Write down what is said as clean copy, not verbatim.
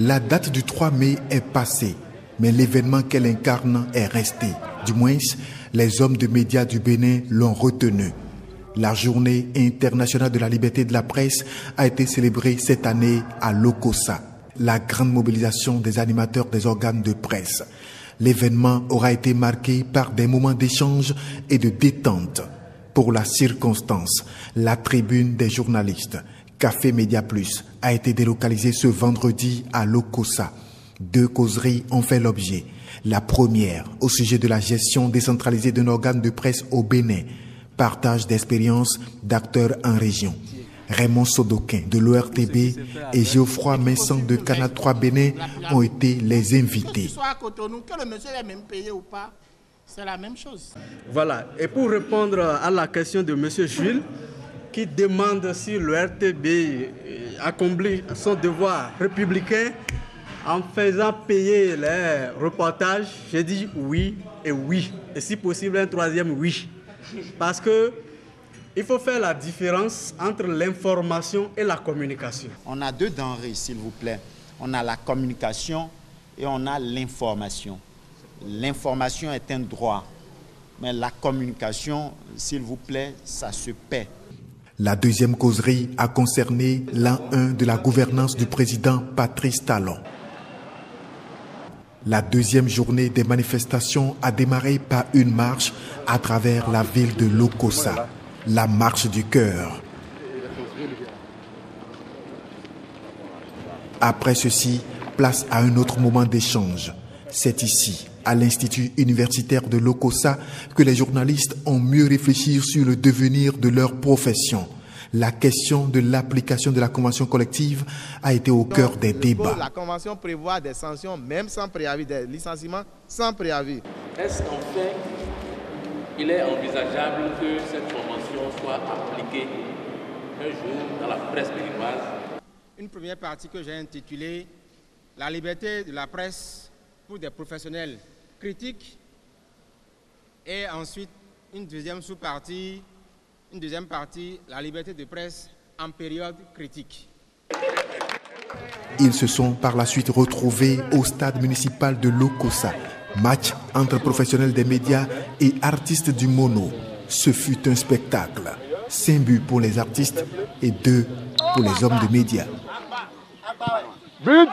La date du 3 mai est passée, mais l'événement qu'elle incarne est resté. Du moins, les hommes de médias du Bénin l'ont retenu. La journée internationale de la liberté de la presse a été célébrée cette année à Lokossa. La grande mobilisation des animateurs des organes de presse. L'événement aura été marqué par des moments d'échange et de détente. Pour la circonstance, la tribune des journalistes, Café Média Plus, a été délocalisée ce vendredi à Lokossa. 2 causeries ont fait l'objet. La première, au sujet de la gestion décentralisée d'un organe de presse au Bénin. Partage d'expériences d'acteurs en région. Raymond Sodoquin de l'ORTB et Geoffroy Messan de Canal 3 Bénin ont été les invités. Que le monsieur est même payé ou pas, c'est la même chose. Voilà, et pour répondre à la question de monsieur Jules, qui demande si l'ORTB accomplit son devoir républicain en faisant payer les reportages, j'ai dit oui et oui. Et si possible, un troisième oui. Parce que il faut faire la différence entre l'information et la communication. On a 2 denrées, s'il vous plaît. On a la communication et on a l'information. L'information est un droit, mais la communication, s'il vous plaît, ça se paie. La deuxième causerie a concerné l'an 1 de la gouvernance du président Patrice Talon. La deuxième journée des manifestations a démarré par une marche à travers la ville de Lokossa, la marche du cœur. Après ceci, place à un autre moment d'échange. C'est ici, à l'Institut universitaire de Lokossa, que les journalistes ont mieux réfléchi sur le devenir de leur profession. La question de l'application de la convention collective a été au cœur des débats. La convention prévoit des sanctions, même sans préavis, des licenciements sans préavis. Est-ce qu'en fait, il est envisageable que cette convention soit appliquée un jour dans la presse béninoise? Une première partie que j'ai intitulée « La liberté de la presse pour des professionnels critiques » et ensuite une deuxième sous-partie, la liberté de presse en période critique. Ils se sont par la suite retrouvés au stade municipal de Lokossa. Match entre professionnels des médias et artistes du mono. Ce fut un spectacle. 5 buts pour les artistes et 2 pour les hommes de médias. But!